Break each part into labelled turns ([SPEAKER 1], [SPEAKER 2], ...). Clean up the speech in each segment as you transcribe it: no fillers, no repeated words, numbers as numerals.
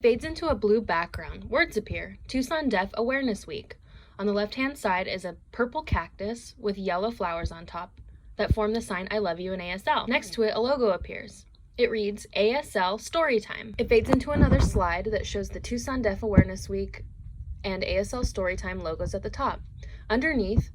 [SPEAKER 1] Fades into a blue background. Words appear. Tucson Deaf Awareness Week. On the left-hand side is a purple cactus with yellow flowers on top that form the sign I love you in ASL. Next to it, a logo appears. It reads ASL Storytime. It fades into another slide that shows the Tucson Deaf Awareness Week and ASL Storytime logos at the top. Underneath,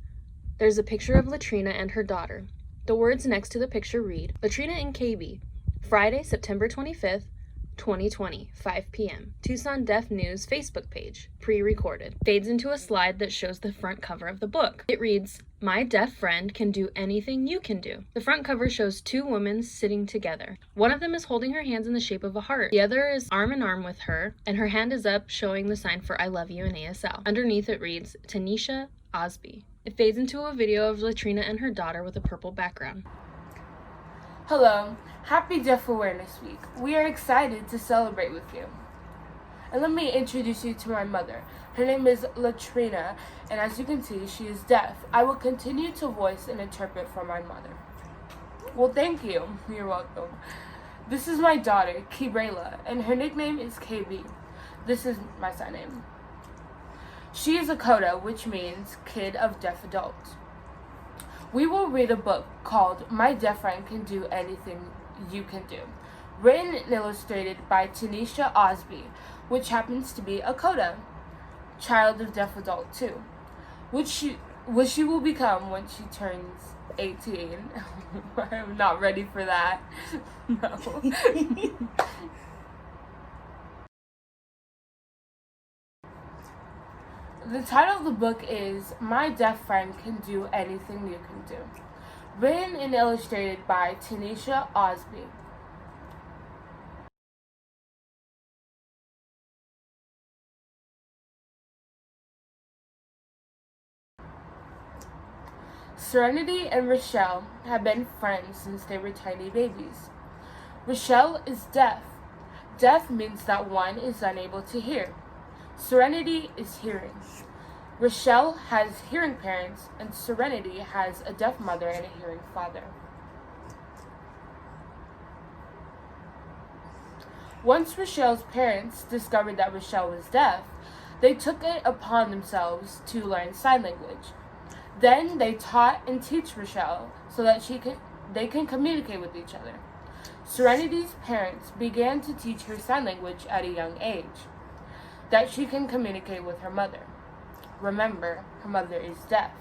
[SPEAKER 1] there's a picture of Latrina and her daughter. The words next to the picture read, Latrina and Kaybee, Friday, September 25th, 2020, 5 p.m. Tucson Deaf News Facebook page, pre-recorded. Fades into a slide that shows the front cover of the book. It reads, My deaf friend can do anything you can do. The front cover shows two women sitting together. One of them is holding her hands in the shape of a heart. The other is arm in arm with her, and her hand is up showing the sign for I love you in ASL. Underneath it reads, Tanesha Ausby. It fades into a video of Latrina and her daughter with a purple background.
[SPEAKER 2] Hello, happy Deaf Awareness Week. We are excited to celebrate with you. And let me introduce you to my mother. Her name is Latrina, and as you can see, she is deaf. I will continue to voice and interpret for my mother. Well, thank you. You're welcome. This is my daughter, Kaybee, and her nickname is Kaybee. This is my sign name. She is a CODA, which means Kid of Deaf Adult. We will read a book called My Deaf Friend Can Do Anything You Can Do, written and illustrated by Tanesha Ausby, which happens to be a CODA, child of deaf adult too, which she will become when she turns 18. I'm not ready for that. No. The title of the book is My Deaf Friend Can Do Anything You Can Do, written and illustrated by Tanesha Ausby. Serenity and Rochelle have been friends since they were tiny babies. Rochelle is deaf. Deaf means that one is unable to hear. Serenity is hearing. Rochelle has hearing parents, and Serenity has a deaf mother and a hearing father. Once Rochelle's parents discovered that Rochelle was deaf, they took it upon themselves to learn sign language. Then they taught and teach Rochelle so that they can communicate with each other. Serenity's parents began to teach her sign language at a young age, that she can communicate with her mother. Remember, her mother is deaf.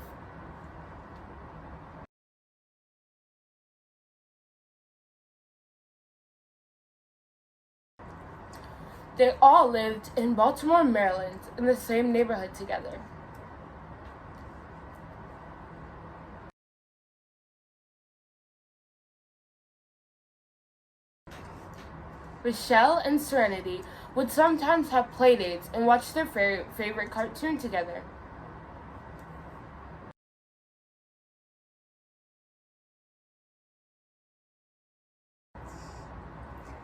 [SPEAKER 2] They all lived in Baltimore, Maryland, in the same neighborhood together. Rochelle and Serenity would sometimes have playdates and watch their favorite cartoon together.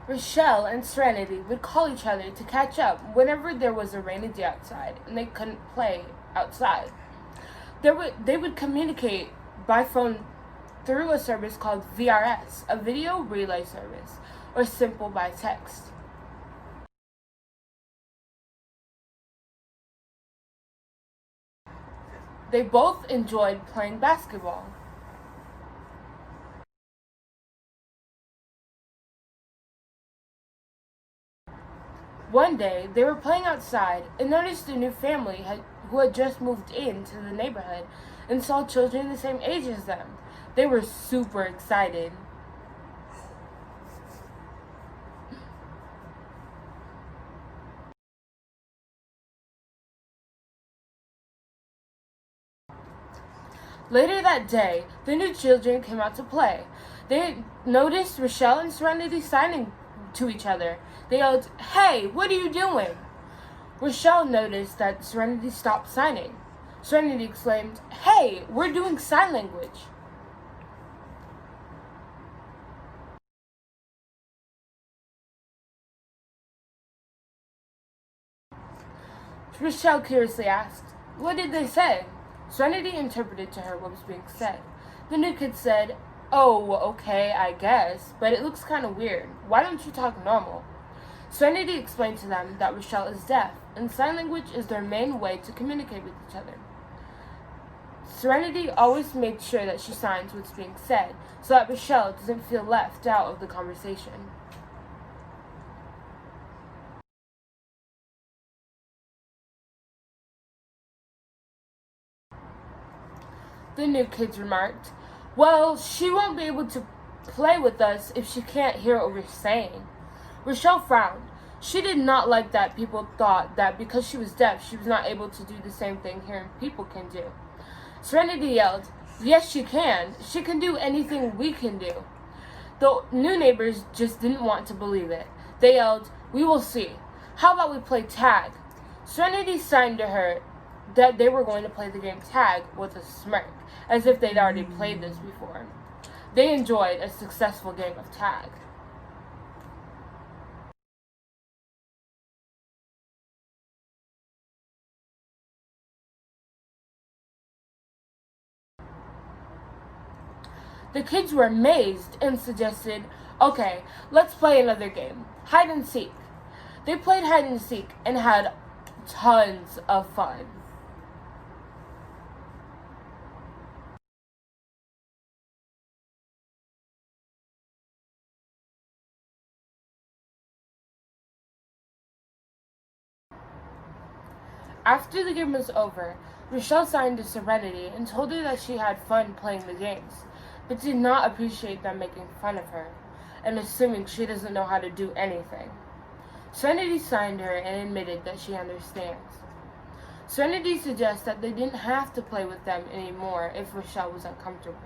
[SPEAKER 2] Rochelle and Serenity would call each other to catch up whenever there was a rainy day outside and they couldn't play outside. They would communicate by phone through a service called VRS, a video relay service, or simple by text. They both enjoyed playing basketball. One day, they were playing outside and noticed a new family who had just moved into the neighborhood and saw children the same age as them. They were super excited. Later that day, the new children came out to play. They noticed Rochelle and Serenity signing to each other. They yelled, "Hey, what are you doing?" Rochelle noticed that Serenity stopped signing. Serenity exclaimed, "Hey, we're doing sign language." Rochelle curiously asked, "What did they say?" Serenity interpreted to her what was being said. The new kid said, "Oh, okay, I guess, but it looks kind of weird. Why don't you talk normal?" Serenity explained to them that Rochelle is deaf, and sign language is their main way to communicate with each other. Serenity always made sure that she signs what's being said, so that Rochelle doesn't feel left out of the conversation. The new kids remarked, "Well, she won't be able to play with us if she can't hear what we're saying." Rochelle frowned. She did not like that people thought that because she was deaf, she was not able to do the same thing hearing people can do. Serenity yelled, "Yes, she can. She can do anything we can do." The new neighbors just didn't want to believe it. They yelled, "We will see. How about we play tag?" Serenity signed to her that they were going to play the game tag with a smirk, as if they'd already played this before. They enjoyed a successful game of tag. The kids were amazed and suggested, "Okay, let's play another game, hide and seek." They played hide and seek and had tons of fun. After the game was over, Rochelle signed to Serenity and told her that she had fun playing the games, but did not appreciate them making fun of her and assuming she doesn't know how to do anything. Serenity signed her and admitted that she understands. Serenity suggests that they didn't have to play with them anymore if Rochelle was uncomfortable.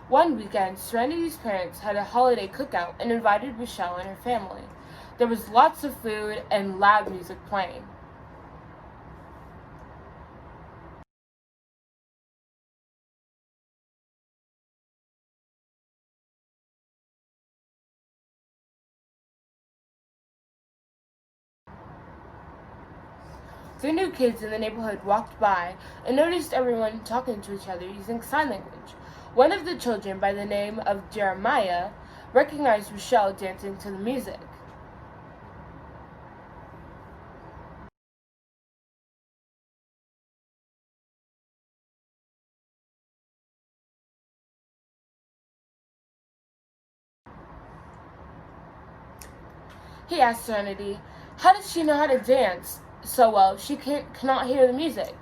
[SPEAKER 2] One weekend, Serenity's parents had a holiday cookout and invited Rochelle and her family. There was lots of food and loud music playing. The new kids in the neighborhood walked by and noticed everyone talking to each other using sign language. One of the children, by the name of Jeremiah, recognized Rochelle dancing to the music. He asked Serenity, "How does she know how to dance so well if she cannot hear the music?"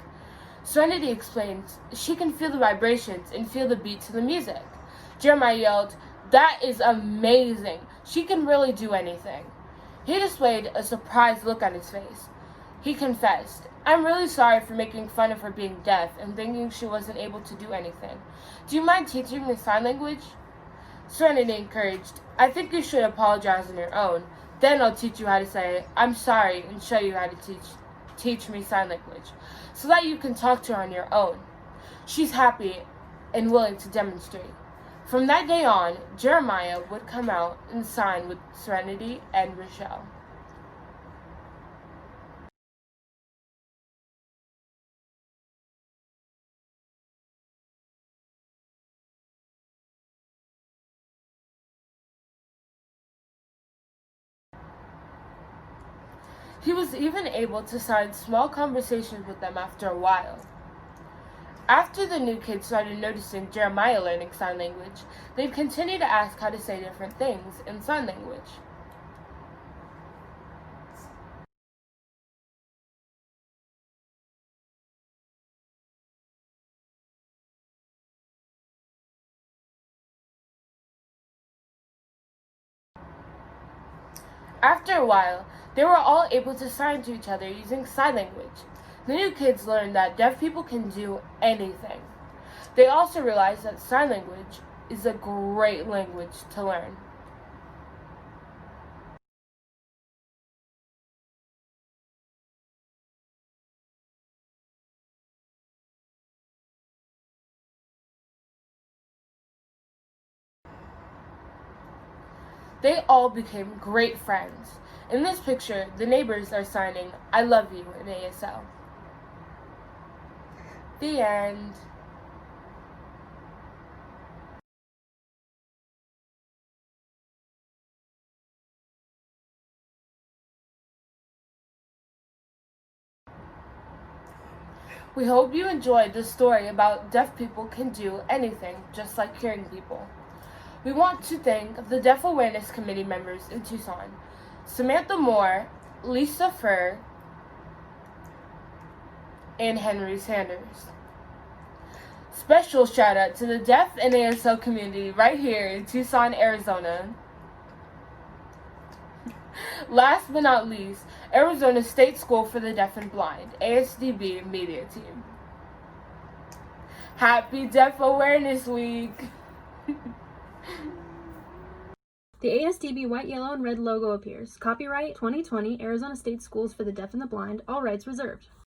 [SPEAKER 2] Serenity explains, "She can feel the vibrations and feel the beat to the music." Jeremiah yelled, "That is amazing. She can really do anything." He displayed a surprised look on his face. He confessed, "I'm really sorry for making fun of her being deaf and thinking she wasn't able to do anything. Do you mind teaching me sign language?" Serenity encouraged, "I think you should apologize on your own. Then I'll teach you how to say, 'I'm sorry,' and show you how to teach me sign language, so that you can talk to her on your own." She's happy and willing to demonstrate. From that day on, Jeremiah would come out and sign with Serenity and Rochelle. He was even able to sign small conversations with them after a while. After the new kids started noticing Jeremiah learning sign language, they'd continue to ask how to say different things in sign language. After a while, they were all able to sign to each other using sign language. The new kids learned that deaf people can do anything. They also realized that sign language is a great language to learn. They all became great friends. In this picture, the neighbors are signing, "I love you" in ASL. The end. We hope you enjoyed the story about deaf people can do anything, just like hearing people. We want to thank the Deaf Awareness Committee members in Tucson, Samantha Moore, Lisa Furr, and Henry Sanders. Special shout out to the Deaf and ASL community right here in Tucson, Arizona. Last but not least, Arizona State School for the Deaf and Blind, ASDB Media Team. Happy Deaf Awareness Week!
[SPEAKER 1] The ASDB white, yellow, and red logo appears. Copyright 2020 Arizona State Schools for the Deaf and the Blind, all rights reserved.